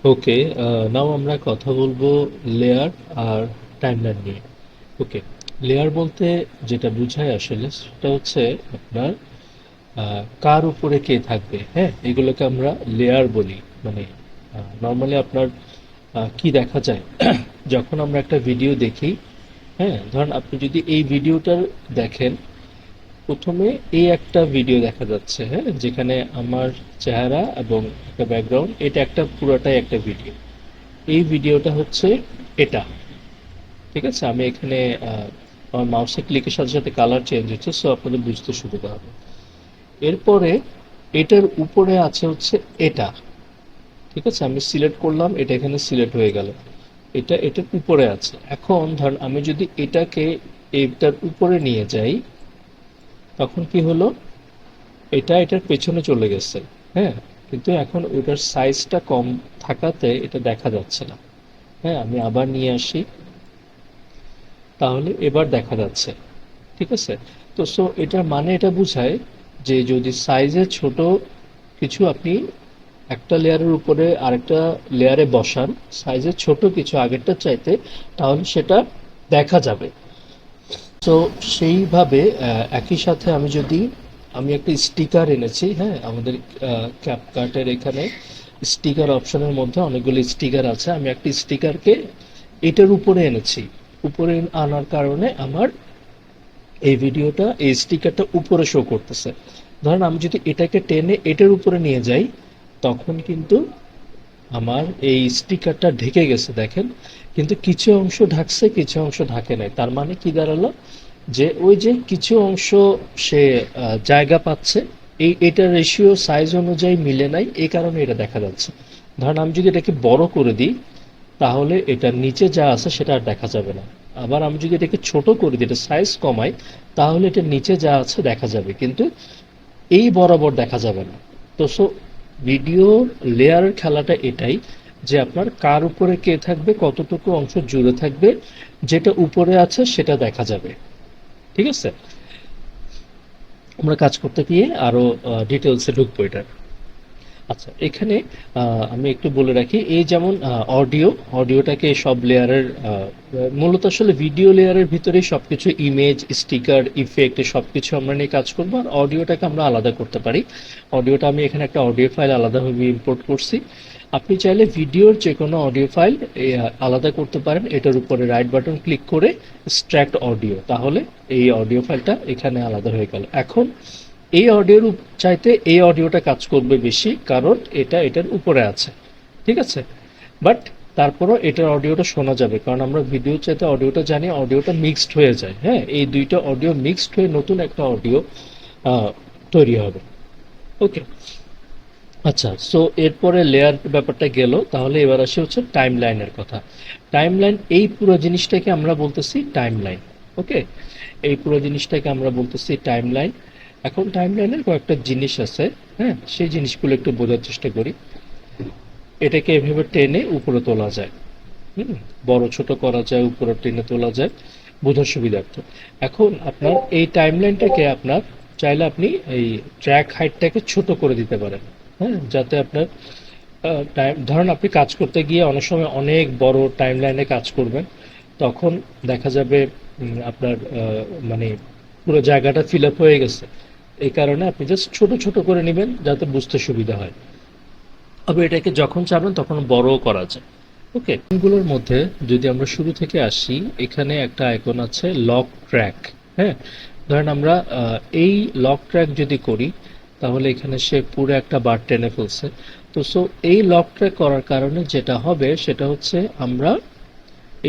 ওকে, নাও আমরা কথা বলবো লেয়ার আর টাইমলাইন নিয়ে। ওকে, লেয়ার বলতে যেটা বোঝায় আসলে সেটা হচ্ছে আপনার কার উপরে কে থাকবে, হ্যাঁ, এগুলোকে আমরা লেয়ার বলি। মানে নর্মালি আপনার কি দেখা যায় যখন আমরা একটা ভিডিও দেখি, হ্যাঁ, ধরেন আপনি যদি এই ভিডিওটার দেখেন, প্রথমে এই একটা ভিডিও দেখা যাচ্ছে, হ্যাঁ, যেখানে আমার চেহারা এবং একটা ব্যাকগ্রাউন্ড, এটা একটা পুরোটাই একটা ভিডিও। এই ভিডিওটা হচ্ছে এটা, ঠিক আছে। আমি এখানে আমার মাউসের ক্লিকের সাথে সাথে কালার চেঞ্জ হচ্ছে, সো আপনাদের বুঝতে সুবিধা হবে। এরপরে এটার উপরে আছে হচ্ছে এটা, ঠিক আছে। আমি সিলেক্ট করলাম, এটা এখানে সিলেক্ট হয়ে গেল। এটা এটার উপরে আছে। এখন ধর আমি যদি এটাকে এটার উপরে নিয়ে যাই, তখন কি হলো, এটা এটার পেছনে চলে গেছে, হ্যাঁ, কিন্তু এখন ওটার সাইজটা কম থাকাতে এটা দেখা যাচ্ছে না। হ্যাঁ, আমি আবার নিয়ে আসি, তাহলে এবার দেখা যাচ্ছে, ঠিক আছে। তো সো এটার মানে এটা বোঝায় যে যদি সাইজে ছোট কিছু আপনি একটা লেয়ারের উপরে আরেকটা লেয়ারে বসান, সাইজে ছোট কিছু আগেরটা চাইতে, তাহলে সেটা দেখা যাবে। তো সেইভাবে একই সাথে আমি একটা স্টিকার এনেছি, হ্যাঁ, আমাদের ক্যাপকাটের এখানে স্টিকার অপশনের মধ্যে অনেকগুলো স্টিকার আছে। আমি একটা স্টিকারকে এটার উপরে এনেছি। উপরে আনার কারণে আমার এই স্টিকারটা উপরে শো করতেছে। ধরেন আমি যদি এটাকে টেনে এটার উপরে নিয়ে যাই, তখন কিন্তু আমার এই স্টিকারটা ঢেকে গেছে, দেখেন। কিন্তু কিছু অংশ ঢাকছে, কিছু অংশ ঢাকে নাই। তার মানে কি দাঁড়ালো, যে ওই যে কিছু অংশ সে জায়গা পাচ্ছে, এটার রেশিও সাইজ অনুযায়ী মিলে নাই, এই কারণে এটা দেখা যাচ্ছে। ধরেন আমি যদি এটাকে বড় করে দিই, তাহলে এটার নিচে যা আছে সেটা আর দেখা যাবে না। আবার আমি যদি এটাকে ছোট করে দিই, এটা সাইজ কমাই, তাহলে এটার নিচে যা আছে দেখা যাবে, কিন্তু এই বরাবর দেখা যাবে না। তো সো ভিডিও লেয়ারের খেলাটা এটাই, যে আপনার কার উপরে কে থাকবে, কতটুকু অংশ জুড়ে থাকবে, যেটা উপরে আছে সেটা দেখা যাবে, ঠিক আছে। আমরা কাজ করতে গিয়ে আরো ডিটেলসে ঢুকবো এটা। আচ্ছা, এখানে আমি একটু বলে রাখি, এই যেমন অডিওটাকে সব লেয়ারের মূলত আসলে ভিডিও লেয়ারের ভিতরেই সবকিছু, ইমেজ, স্টিকার, ইফেক্ট, সবকিছু আমরা নিয়ে কাজ করবো। আর অডিওটাকে আমরা আলাদা করতে পারি। অডিওটা আমি এখানে একটা অডিও ফাইল আলাদাভাবে ইম্পোর্ট করছি। আপনি চাইলে ভিডিওর যে কোনো অডিও ফাইল আলাদা করতে পারেন। এটার উপরে রাইট বাটন ক্লিক করে এক্সট্রাক্ট অডিও, তাহলে এই অডিও ফাইলটা এখানে আলাদা হয়ে গেল। এখন এই অডিওর চাইতে এই অডিওটা কাজ করবে বেশি, কারণ এটা এটার উপরে আছে, ঠিক আছে। বাট তারপরও এটার অডিওটা শোনা যাবে, কারণ আমরা ভিডিও চাইতে অডিওটা জানি, অডিওটা মিক্সড হয়ে যায়, হ্যাঁ, এই দুইটা অডিও মিক্সড হয়ে নতুন একটা অডিও তৈরি হবে। ওকে, আচ্ছা, সো এরপরে লেয়ার ব্যাপারটা গেল, তাহলে এবার আসি হচ্ছে টাইম লাইনের কথা। টাইম লাইন, এই পুরো জিনিসটাকে আমরা বলতেছি টাইম লাইন। ওকে, এই পুরো জিনিসটাকে আমরা বলতেছি টাইম লাইন। এখন টাইম লাইনের কয়েকটা জিনিস আছে, হ্যাঁ, সেই জিনিসগুলো একটু বোঝার চেষ্টা করি। এটাকে এভাবে টেনে উপরে তোলা যায়, হুম, বড় ছোট করা যায়, উপরে টেনে তোলা যায় বোঝার সুবিধার্থে। এখন আপনার এই টাইমলাইনটাকে আপনার চাইলে আপনি এই ট্র্যাক হাইটটাকে ছোট করে দিতে পারেন, হ্যাঁ, যাতে আপনার টাইম, ধরেন আপনি কাজ করতে গিয়ে অনেক সময় অনেক বড় টাইমলাইনে কাজ করবেন, তখন দেখা যাবে আপনার মানে পুরো জায়গাটা ফিল আপ হয়ে গেছে। এই কারণে আপনি জাস্ট ছোট ছোট করে নেবেন যাতে বুঝতে সুবিধা হয়। তবে এটাকে যখন চাবেন তখন বড়ও করা যায়। ওকে, গুলোর মধ্যে যদি আমরা শুরু থেকে আসি, এখানে একটা আইকন আছে লক ট্র্যাক, হ্যাঁ। ধরেন আমরা এই লক ট্র্যাক যদি করি, তাহলে এখানে সে পুরো একটা বার টেনে ফেলছে। তো সো এই লক ট্র্যাক করার কারণে যেটা হবে সেটা হচ্ছে আমরা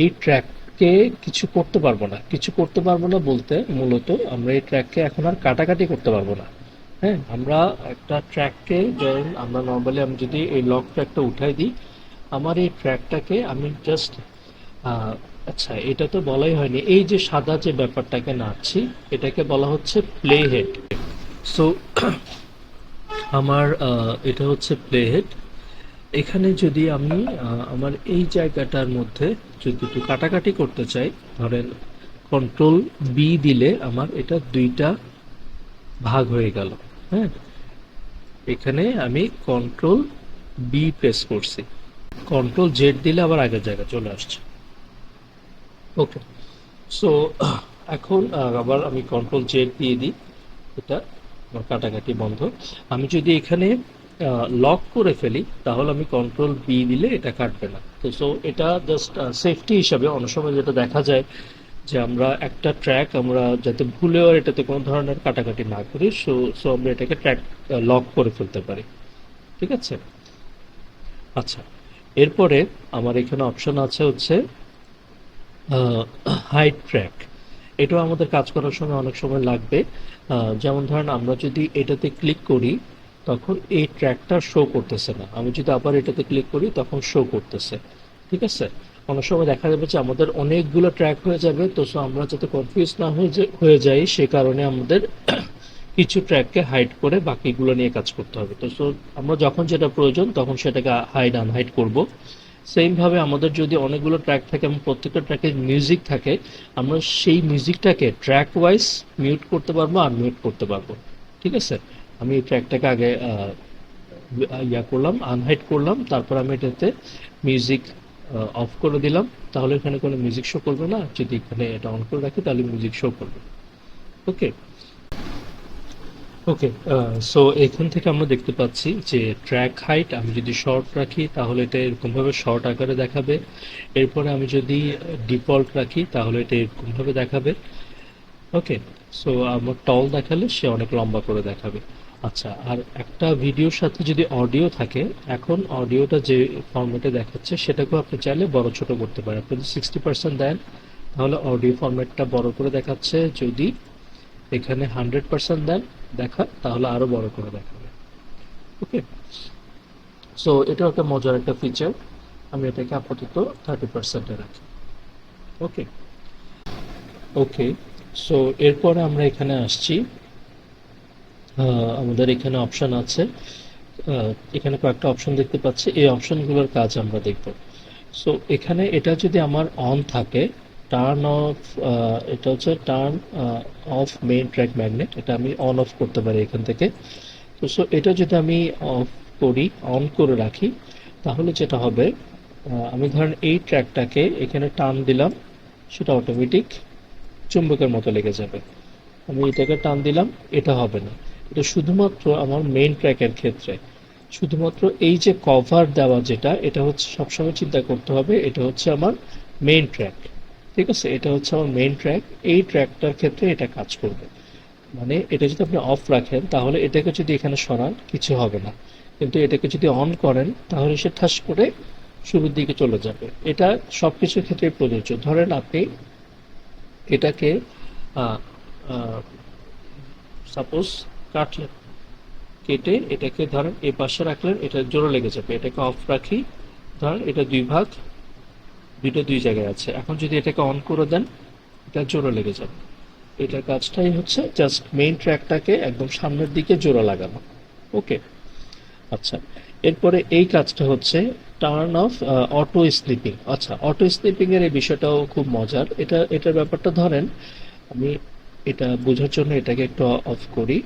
এই ট্র্যাককে কিছু করতে পারবো না। কিছু করতে পারবো না বলতে মূলত আমরা এই ট্র্যাককে এখন আর কাটাকাটি করতে পারবো না। হ্যাঁ, আমরা একটা ট্র্যাককে, ধরুন আমরা নর্মালি আমি যদি এই লক ট্র্যাকটা উঠাই দিই, আমার এই ট্র্যাকটাকে আমি জাস্ট আচ্ছা, এটা তো বলাই হয়নি, এই যে সাদা যে ব্যাপারটাকে নাড়ছি, এটাকে বলা হচ্ছে প্লে হেড। সো আমার এটা হচ্ছে প্লে হেড। এখানে যদি আমি আমার এই জায়গাটার মধ্যে যদি একটু কাটাকাটি করতে চাই, ধরেন কন্ট্রোল বি দিলে আমার এটা দুইটা ভাগ হয়ে গেল, হ্যাঁ। এখানে আমি কন্ট্রোল বি প্রেস করছি, কন্ট্রোল জেড দিলে আবার আগের জায়গায় চলে আসছে। ওকে, সো এখন আবার আমি কন্ট্রোল জেড দিয়ে দিই, এটা আমার কাটাকাটি বন্ধ। আমি যদি এখানে লক করে ফেলি তাহলে আমি কন্ট্রোল বি দিলে এটা কাটবে না। তো সো এটা জাস্ট সেফটি হিসাবে অনেক সময় যেটা দেখা যায় যে আমরা একটা ট্র্যাক আমরা যাতে ভুলেও আর এটাতে কোনো ধরনের কাটাকাটি না করি, সো সো আমরা এটাকে ট্র্যাক লক করে ফেলতে পারি। ঠিক আছে, আচ্ছা, এরপরে আমার এখানে অপশন আছে হচ্ছে হাইড ট্র্যাক। এটাও আমাদের কাজ করার সময় অনেক সময় লাগবে। যেমন ধরেন আমরা যদি এটাতে ক্লিক করি তখন এই ট্র্যাকটা শো করতেছে না, আমি যদি আবার এটাতে ক্লিক করি তখন শো করতেছে। ঠিক আছে, অনেক সময় দেখা যাবে যে আমাদের অনেকগুলো ট্র্যাক হয়ে যাবে, তো সো আমরা যাতে কনফিউজ না হয়ে যাই সে কারণে আমাদের কিছু ট্র্যাককে হাইড করে বাকিগুলো নিয়ে কাজ করতে হবে। তো সো আমরা যখন যেটা প্রয়োজন তখন সেটাকে হাইড আনহাইড করব। সেম ভাবে আমাদের যদি অনেকগুলো ট্র্যাক থাকে এবং প্রত্যেকটা ট্র্যাকে মিউজিক থাকে, আমরা সেই মিউজিকটাকে ট্র্যাক ওয়াইজ মিউট করতে পারবো, আনমিউট করতে পারবো। ঠিক আছে, আমি এই ট্র্যাকটাকে আগে ইয়া করলাম, আনহাইড করলাম, তারপর আমি এটাতে মিউজিক অফ করে দিলাম, তাহলে এখানে কোনো মিউজিক শো করবে না। যদি এখানে এটা অন করে রাখি তাহলে মিউজিক শো করবে। ওকে, ওকে, সো এখান থেকে আমরা দেখতে পাচ্ছি যে ট্র্যাক হাইট আমি যদি শর্ট রাখি তাহলে এটা এরকমভাবে শর্ট আকারে দেখাবে। এরপরে আমি যদি ডিফল্ট রাখি তাহলে এটা এরকমভাবে দেখাবে। ওকে, সো আমার টল দেখালে সে অনেক লম্বা করে দেখাবে। আচ্ছা, আর একটা ভিডিওর সাথে যদি অডিও থাকে, এখন অডিওটা যে ফরম্যাটে দেখাচ্ছে সেটাকেও আপনি চাইলে বড় ছোট করতে পারেন। আপনি যদি 60% দেন তাহলে অডিও ফরম্যাটটা বড় করে দেখাচ্ছে, যদি এখানে 100% দেন দেখা তাহলে আরো বড় করে দেখাবে। ওকে, সো এটা একটা মজার একটা ফিচার। আমি এটাকে আপাতত 30%-এ রাখি। ওকে, ওকে, সো এরপরে আমরা এখানে আসছি। আমাদের এখানে অপশন আছে, এখানে কয়েকটা অপশন দেখতে পাচ্ছি, এই অপশনগুলোর কাজ আমরা দেখব। সো এখানে এটা যদি আমার অন থাকে, টার্ন অফ, এটা হচ্ছে turn off main track magnet, এটা আমি অন অফ করতে পারি এখান থেকে। তো সো এটা যদি আমি অফ করি, অন করে রাখি, তাহলে যেটা হবে, আমি ধরেন এই ট্র্যাকটাকে এখানে টান দিলাম, সেটা অটোমেটিক চুম্বকের মতো লেগে যাবে। আমি এটাকে টান দিলাম, এটা হবে না। এটা শুধুমাত্র আমার মেইন ট্র্যাকের ক্ষেত্রে। শুধুমাত্র এই যে কভার দেওয়া যেটা, এটা হচ্ছে সবসময় চিন্তা করতে হবে এটা হচ্ছে আমার মেইন ট্র্যাক। ঠিক আছে, এটা হচ্ছে আমার মেইন ট্র্যাক, এই ট্র্যাকটার ক্ষেত্রে এটা কাজ করবে। মানে এটা যদি আপনি অফ রাখেন তাহলে এটাকে যদি এখানে সরান কিছু হবে না, কিন্তু এটাকে যদি অন করেন তাহলে সে ঠাস করে শুরুর দিকে চলে যাবে। এটা সবকিছুর ক্ষেত্রে প্রযোজ্য। ধরেন আপনি এটাকে সাপোজ কাটলেন, কেটে এটাকে ধরেন এই পাশে রাখলেন, এটা জোড়া লেগে যাবে। এটাকে অফ রাখি, ধরেন এটা দুই ভাগ, দুইটা দুই জায়গায় আছে, এখন যদি এটাকে অন করে দেন এটা জোড়া লেগে যাবে। এটার কাজটাই হচ্ছে জাস্ট মেইন ট্র্যাকটাকে একদম সামনের দিকে জোড়া লাগানো। ওকে, আচ্ছা, এরপরে এই কাজটা হচ্ছে টার্ন অফ অটো স্লিপিং। আচ্ছা, অটো স্লিপিং এর এই বিষয়টাও খুব মজার। এটার ব্যাপারটা ধরেন আমি এটা বোঝার জন্য এটাকে একটু অফ করি।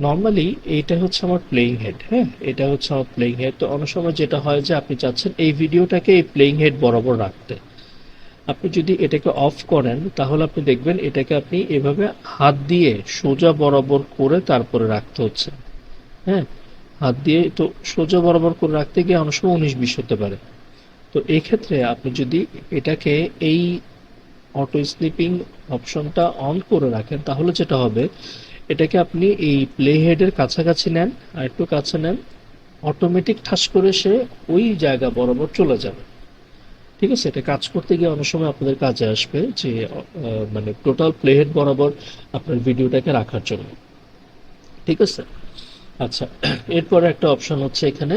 নর্মালি এইটা হচ্ছে আমার প্লেইং হেড, হ্যাঁ, এটা হচ্ছে আমার প্লেইং হেড। তো অনেক সময় যেটা হয় যে আপনি চাচ্ছেন এই ভিডিওটাকে এই প্লেইং হেড বরাবর রাখতে, আপনি যদি এটাকে অফ করেন তাহলে আপনি দেখবেন এটাকে আপনি এভাবে হাত দিয়ে সোজা বরাবর করে তারপরে রাখতে হচ্ছে। হ্যাঁ, হাত দিয়ে তো সোজা বরাবর করে রাখতে গিয়ে অনেক সময় 19-20 হতে পারে। তো এই ক্ষেত্রে আপনি যদি এটাকে এই অটো স্লিপিং অপশনটা অন করে রাখেন তাহলে যেটা হবে, এটাকে আপনি এই প্লে হেডের কাছাকাছি নেন, আর একটু কাছে নেন, অটোমেটিক ঠাস করে সে ওই জায়গা বরাবর চলে যাবে। ঠিক আছে, এটা কাজ করতে গিয়ে অনেক সময় আপনাদের কাজে আসবে যে মানে টোটাল প্লে হেড বরাবর আপনার ভিডিওটাকে রাখার জন্য। ঠিক আছে, আচ্ছা, এরপরে একটা অপশন হচ্ছে এখানে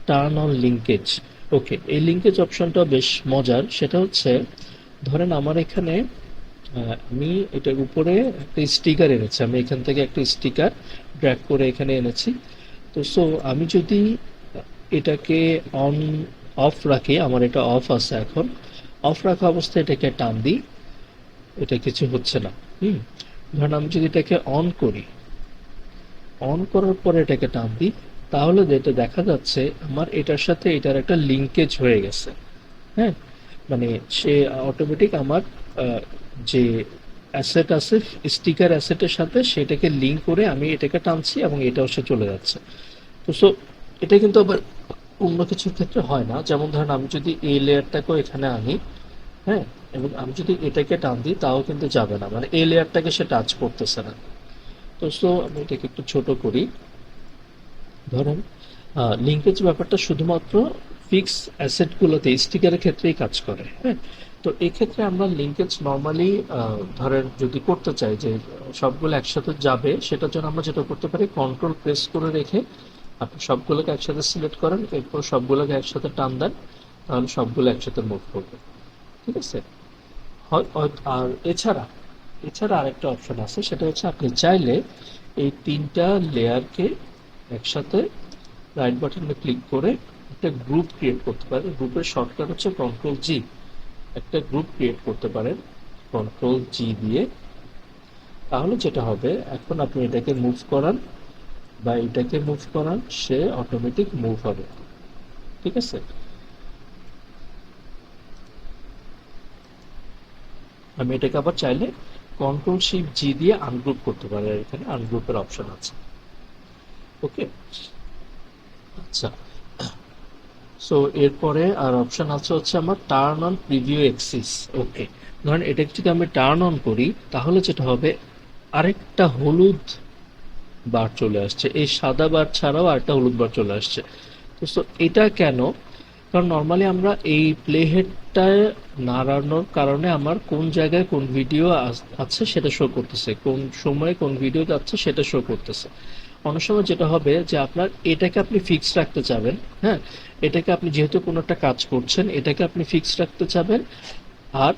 টার্ন অন লিঙ্কেজ। ওকে, এই লিঙ্কেজ অপশনটা বেশ মজার। সেটা হচ্ছে ধরেন আমার এখানে আমি এটার উপরে একটা স্টিকার এনেছি, আমি এখান থেকে একটা স্টিকার ড্র্যাগ করে এখানে এনেছি। তো সো আমি যদি এটাকে অন অফ রাখি, আমার এটা অফ আছে এখন, অফ রাখা অবস্থায় এটাকে টান দিই, এটা কিছু হচ্ছে না। হুম, ধরেন আমি যদি এটাকে অন করি, অন করার পরে এটাকে টান দিই, তাহলে যেটা দেখা যাচ্ছে আমার এটার সাথে এটার একটা লিঙ্কেজ হয়ে গেছে। হ্যাঁ, মানে সে অটোমেটিক আমার যে অ্যাসেট আছে স্টিকার অ্যাসেটের সাথে সেটাকে লিঙ্ক করে আমি এটাকে টানছি এবং এটাও সে চলে যাচ্ছে। তো সো এটা কিন্তু আবার অন্য কিছুর ক্ষেত্রে হয় না। যেমন ধরেন আমি যদি এই লেয়ারটাকেও এখানে আনি, হ্যাঁ, এবং আমি যদি এটাকে টান দিই তাও কিন্তু যাবে না, মানে এই লেয়ারটাকে সে টাচ করতেছে না। তো সো আমি এটাকে একটু ছোট করি। ধরেন লিঙ্কেজ ব্যাপারটা শুধুমাত্র ফিক্স অ্যাসেটগুলোতে স্টিকারের ক্ষেত্রেই কাজ করে। হ্যাঁ, তো এই ক্ষেত্রে আমরা লিঙ্কেজ নর্মালি ধরেন যদি করতে চাই যে সবগুলো একসাথে যাবে, সেটার জন্য আমরা যেটা করতে পারি কন্ট্রোল প্রেস করে রেখে আপনি সবগুলোকে একসাথে সিলেক্ট করেন, এরপর সবগুলোকে একসাথে টান দেন, তাহলে সবগুলো একসাথে মুভ করবে। ঠিক আছে। আর এছাড়া এছাড়া আরেকটা অপশন আছে, সেটা হচ্ছে আপনি চাইলে এই তিনটা লেয়ারকে একসাথে রাইট বাটনে ক্লিক করে একটা গ্রুপ ক্রিয়েট করতে পারেন। গ্রুপের শর্টকাট হচ্ছে কন্ট্রোল জি। একটা গ্রুপ ক্রিয়েট করতে পারেন কন্ট্রোল জি দিয়ে। তাহলে যেটা হবে, এখন আপনি এটাকে মুভ করান বা এটাকে মুভ করান, সে অটোমেটিক মুভ হবে। ঠিক আছে। আমি এটাকে আবার চাইলে কন্ট্রোল শিফট জি দিয়ে আনগ্রুপ করতে পারি, আর এখানে আনগ্রুপের অপশন আছে। ওকে, আচ্ছা। সো এরপরে আর অপশন আছে হচ্ছে আমার টার্ন অন প্রিভিউ এক্সিস। ওকে, ধরেন এটাকে যদি আমি টার্ন অন করি, তাহলে যেটা হবে আরেকটা হলুদ বার চলে আসছে, এই সাদা বার ছাড়াও আরেকটা হলুদ বার চলে আসছে। তো সো এটা কেন? কারণ নর্মালি আমরা এই প্লে হেডটা নাড়ানোর কারণে আমার কোন জায়গায় কোন ভিডিও আছে সেটা শো করতেছে, কোন সময়ে কোন ভিডিও যাচ্ছে সেটা শো করতেছে। অনেক সময় যেটা হবে যে আপনার এটাকে আপনি ফিক্স রাখতে চাবেন। হ্যাঁ, এটাকে আপনি যেহেতু কোনো একটা কাজ করছেন, এটাকে আপনি ফিক্স রাখতে চাবেন, আর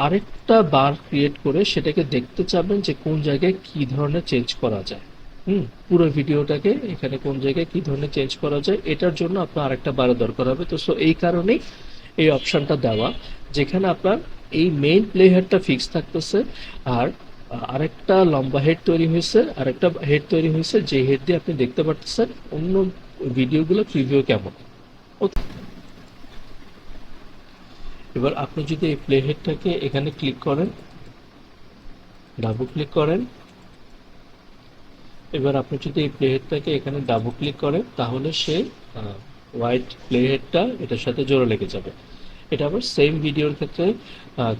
আরেকটা বার ক্রিয়েট করে সেটাকে দেখতে চাবেন যে কোন জায়গায় কি ধরনের চেঞ্জ করা যায়। পুরো ভিডিওটাকে এখানে কোন জায়গায় কি ধরনের চেঞ্জ করা যায়, এটার জন্য আপনার আরেকটা বারের দরকার হবে। তো সো এই কারণেই এই অপশনটা দেওয়া, যেখানে আপনার এই মেইন প্লে হেডটা ফিক্স থাকতেছে, আর আরেকটা লম্বা হেড তৈরি হয়েছে, আরেকটা হেড তৈরি হয়েছে, যে হেড দিয়ে আপনি দেখতে পারতেছেন অন্য ভিডিওগুলো প্রিভিউ কেমন। ওকে, এবার আপনি যদি এই প্লে হেডটাকে এখানে ক্লিক করেন, ডাবল ক্লিক করেন, এবার আপনি যদি এই প্লে হেডটাকে এখানে ডাবল ক্লিক করেন, তাহলে সে হোয়াইট প্লে হেডটা এটার সাথে জোড়া লেগে যাবে। এটা আবার সেম ভিডিওর ক্ষেত্রে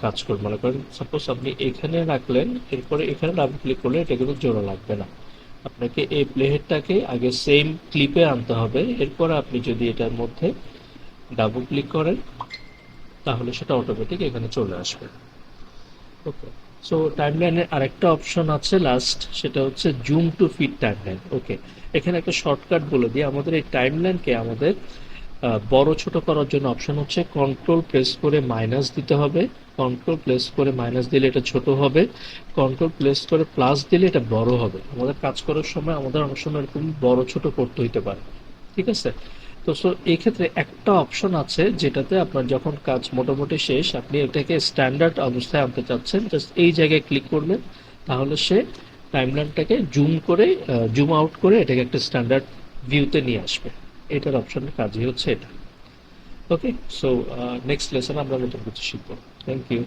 কাজ করবে। মনে করেন সাপোজ আপনি এখানে রাখলেন, এরপরে এখানে ডাবল ক্লিক করলে এটা কিন্তু জোড়া লাগবে না। আপনাকে এই প্লে হেডটাকে আগে সেম ক্লিপে আনতে হবে, এরপর আপনি যদি এটার মধ্যে ডাবল ক্লিক করেন, তাহলে সেটা অটোমেটিক এখানে চলে আসবে। ওকে, সো টাইমলাইনের আরেকটা অপশন আছে লাস্ট, সেটা হচ্ছে জুম টু ফিট টাইমলাইন। ওকে, এখানে একটা শর্টকাট বলে দিই, আমাদের এই টাইমলাইনকে আমাদের বড় ছোট করার জন্য অপশন হচ্ছে কন্ট্রোল প্রেস করে মাইনাস দিতে হবে। কন্ট্রোল প্রেস করে মাইনাস দিলে এটা ছোট হবে, কন্ট্রোল প্রেস করে প্লাস দিলে এটা বড় হবে। আমাদের কাজ করার সময় আমাদের অনেক সময় এরকম বড় ছোট করতে হইতে পারে। ঠিক আছে। তো সো এই ক্ষেত্রে একটা অপশন আছে যেটাতে আপনার যখন কাজ মোটামুটি শেষ, আপনি এটাকে স্ট্যান্ডার্ড অবস্থায় আনতে চাচ্ছেন, জাস্ট এই জায়গায় ক্লিক করবেন, তাহলে সে টাইমলাইনটাকে জুম করে জুম আউট করে এটাকে একটা স্ট্যান্ডার্ড ভিউতে নিয়ে আসবে। এটার অপশনের কাজই হচ্ছে এটা। ওকে, সো নেক্সট লেসন আমরা নতুন কিছু শিখবো। Thank you.